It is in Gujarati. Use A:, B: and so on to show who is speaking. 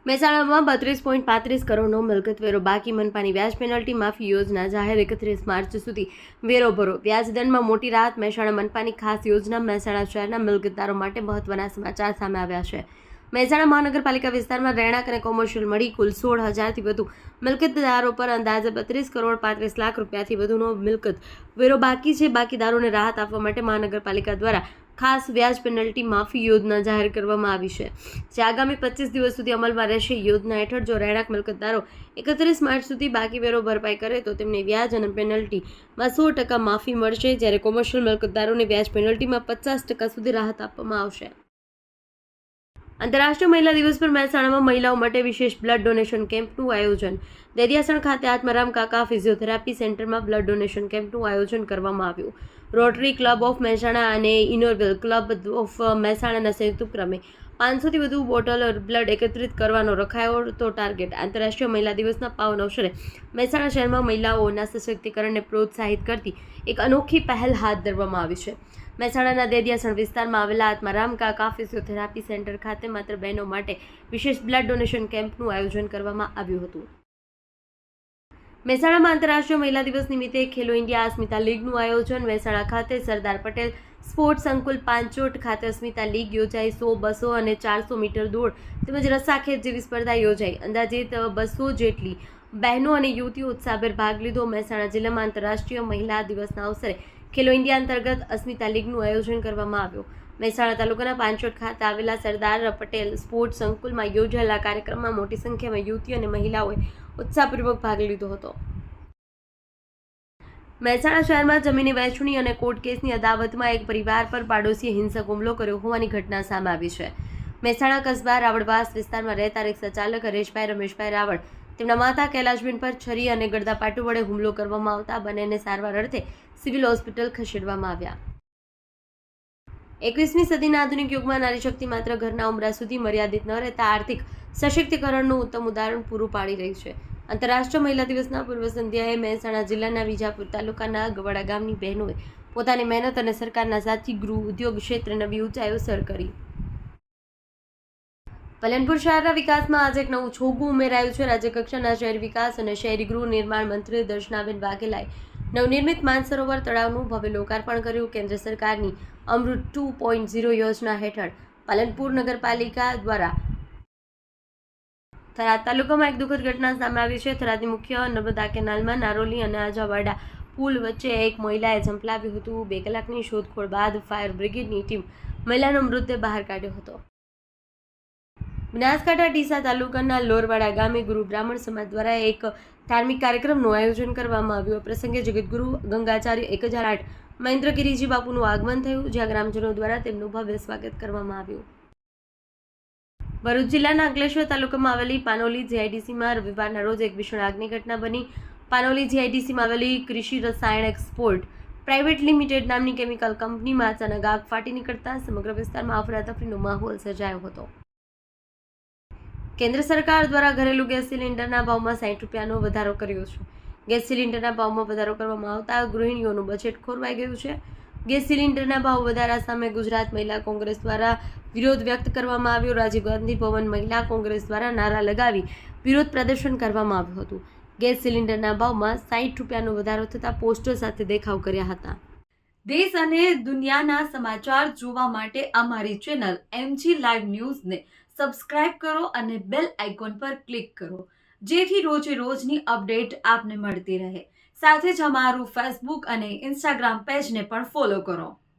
A: મહેસાણામાં 32.35 કરોડનો મિલકત વેરો બાકી. મનપાની વ્યાજ પેનલ્ટી માફી યોજના જાહેર. 31 માર્ચ સુધી વેરો ભરો. વ્યાજ દંડમાં મોટી રાહત. મહેસાણા મનપાની ખાસ યોજના. મહેસાણા શહેરના મિલકતદારો માટે મહત્વના સમાચાર સામે આવ્યા છે. મહેસાણા મહાનગરપાલિકા વિસ્તારમાં રહેણાંક અને કોમર્શિયલ મળી કુલ 16,000થી વધુ મિલકતદારો પર અંદાજે 32 કરોડ 35 લાખ રૂપિયાથી વધુનો મિલકત વેરો બાકી છે. બાકીદારોને રાહત આપવા માટે મહાનગરપાલિકા દ્વારા ખાસ વ્યાજ પેનલ્ટી માફી યોજના જાહેર કરવામાં આવી છે, જે આગામી 25 દિવસ સુધી અમલમાં રહેશે. યોજના હેઠળ જો રહેણાંક મિલકતદારો 31 માર્ચ સુધી બાકી વેરો ભરપાઈ કરે તો તેમને વ્યાજ અને પેનલ્ટીમાં 100% માફી મળશે, જ્યારે કોમર્શિયલ મિલકતદારોને વ્યાજ પેનલ્ટીમાં 50% સુધી રાહત આપવામાં આવશે. આંતરરાષ્ટ્રીય મહિલા દિવસ પર મહેસાણામાં મહિલાઓ માટે વિશેષ બ્લડ ડોનેશન કેમ્પનું આયોજન. દેદિયાસણ ખાતે આત્મારામ કાકા ફિઝિયોથેરાપી સેન્ટરમાં બ્લડ ડોનેશન કેમ્પનું આયોજન કરવામાં આવ્યું. રોટરી ક્લબ ઓફ મહેસાણા અને ઇનોવેલ ક્લબ ઓફ મહેસાણાના સંયુક્ત ઉપક્રમે 500થી વધુ બોટલ બ્લડ એકત્રિત કરવાનો રખાયો હતો ટાર્ગેટ. આંતરરાષ્ટ્રીય મહિલા દિવસના પાવન અવસરે મહેસાણા શહેરમાં મહિલાઓના સશક્તિકરણને પ્રોત્સાહિત કરતી એક અનોખી પહેલ હાથ ધરવામાં આવી છે. મહેસાણાના દેદિયાસણ વિસ્તારમાં આવેલા આત્મારામ કાકા ફિઝિયોથેરાપી સેન્ટર ખાતે માત્ર બહેનો માટે વિશેષ બ્લડ ડોનેશન કેમ્પનું આયોજન કરવામાં આવ્યું હતું. મહેસાણામાં આંતરરાષ્ટ્રીય મહિલા દિવસ નિમિત્તે ખેલો ઇન્ડિયા અસ્મિતા લીગનું આયોજન. મહેસાણા ખાતે સરદાર પટેલ સ્પોર્ટ્સ સંકુલ પાંચોટ ખાતે અસ્મિતા લીગ યોજાઈ. 100, 200 અને 400 મીટર દોડ તેમજ રસ્સાખેંચ જેવી સ્પર્ધા યોજાઈ. અંદાજિત 200 જેટલી બહેનો અને યુવતીઓ ઉત્સાહભેર ભાગ લીધો. મહેસાણા જિલ્લામાં આંતરરાષ્ટ્રીય મહિલા દિવસના અવસરે ખેલો ઇન્ડિયા અંતર્ગત અસ્મિતા લીગનું આયોજન કરવામાં આવ્યું. મહેસાણા તાલુકાના પાંચોટ ખાતે આવેલા સરદાર પટેલ સ્પોર્ટ્સ સંકુલમાં યોજાયેલા કાર્યક્રમમાં મોટી સંખ્યામાં યુવતીઓ અને મહિલાઓએ ઉત્સાહપૂર્વક ભાગ લીધો હતો. મહેસાણા શહેરમાં જમીનની વહેંચણી અને કોર્ટ કેસની અદાવતમાં એક પરિવાર પર પાડોશીએ હિંસક હુમલો કર્યો હોવાની ઘટના સામે આવી છે. મહેસાણા કસ્બા રાવળવાસ વિસ્તારમાં રહેતા રિક્ષા ચાલક હરેશભાઈ રમેશભાઈ રાવળ તેમના માતા કૈલાશબેન પર છરી અને ગળદાપાટુ વડે હુમલો કરવામાં આવતા બંનેને સારવાર અર્થે સિવિલ હોસ્પિટલ ખસેડવામાં આવ્યા. 21મી સદીના આધુનિક યુગમાં નારી શક્તિ માત્ર ઘરના ઉંબરા સુધી મર્યાદિત ન રહેતા આર્થિક સશક્તિકરણનું ઉત્તમ ઉદાહરણ પૂરું પાડી રહી છે. આંતરરાષ્ટ્રીય મહિલા દિવસના પૂર્વ સંધ્યાએ મહેસાણા જિલ્લાના વિજાપુર તાલુકાના ગવાડા ગામની બહેનોએ પોતાની મહેનત અને સરકારના સાથી ગૃહ ઉદ્યોગ ક્ષેત્રે નવી ઊંચાઈઓ સર કરી. પાલનપુર શહેરના વિકાસમાં આજે એક નવું છોગું ઉમેરાયું છે. રાજ્યકક્ષાના શહેરી વિકાસ અને શહેરી ગૃહ નિર્માણ મંત્રી દર્શનાબેન વાઘેલાએ નવનિર્મિત માનસરોવર તળાવનું ભવ્ય લોકાર્પણ કર્યું. કેન્દ્ર સરકારની અમૃત 2.0 યોજના હેઠળ પાલનપુર નગરપાલિકા દ્વારા થરાદ તાલુકામાં એક દુઃખદ ઘટના સામે આવી છે. થરાદની મુખ્ય નર્મદા કેનાલમાં નારોલી અને આજાવાડા પુલ વચ્ચે એક મહિલાએ ઝંપલાવ્યું હતું. 2 કલાકની શોધખોળ બાદ ફાયર બ્રિગેડની ટીમ મહિલાનો મૃતદેહ બહાર કાઢ્યો હતો. બનાસકાંઠા ડીસા તાલુકાના લોરવાડા ગામે ગુરુ બ્રાહ્મણ સમાજ દ્વારા એક ધાર્મિક કાર્યક્રમનું આયોજન કરવામાં આવ્યું. આ પ્રસંગે જગતગુરુ ગંગાચાર્ય 1008 મહેન્દ્રગીરીજી બાપુનું આગમન થયું, જ્યાં ગ્રામજનો દ્વારા તેમનું ભવ્ય સ્વાગત કરવામાં આવ્યું. ભરૂચ જિલ્લાના અંકલેશ્વર તાલુકામાં આવેલી પાનોલી જીઆઈડીસીમાં રવિવારના રોજ એક ભીષણ આગની ઘટના બની. પાનોલી જીઆઈડીસીમાં આવેલી કૃષિ રસાયણ એક્સપોર્ટ પ્રાઇવેટ લિમિટેડ નામની કેમિકલ કંપનીમાં અચાનક આગ ફાટી નીકળતા સમગ્ર વિસ્તારમાં અફરાતફરીનો માહોલ સર્જાયો હતો. કેન્દ્ર સરકાર દ્વારા ઘરેલું ગેસ સિલિન્ડરના ભાવમાં 60 રૂપિયાનો વધારો કર્યો છે. ગેસ સિલિન્ડરના ભાવમાં વધારો કરવામાં આવતા ગૃહિણીઓનું બજેટ ખોરવાઈ ગયું છે. ગેસ સિલિન્ડરના ભાવ વધારા સામે ગુજરાત મહિલા કોંગ્રેસ દ્વારા વિરોધ વ્યક્ત કરવામાં આવ્યો. રાજીવ ગાંધી ભવન મહિલા કોંગ્રેસ દ્વારા નારા લગાવી વિરોધ પ્રદર્શન કરવામાં આવ્યું હતું. ગેસ સિલિન્ડરના ભાવમાં 60 રૂપિયાનો વધારો થતાં પોસ્ટર સાથે દેખાવ કર્યા હતા.
B: દેશ અને દુનિયાના સમાચાર જોવા માટે અમારી ચેનલ MG લાઈવ ન્યૂઝને સબસ્ક્રાઇબ કરો અને બેલ આઇકોન પર ક્લિક કરો, જેથી રોજે રોજની અપડેટ આપને મળતી રહે. સાથે જ અમારું ફેસબુક અને ઇન્સ્ટાગ્રામ પેજને પણ ફોલો કરો.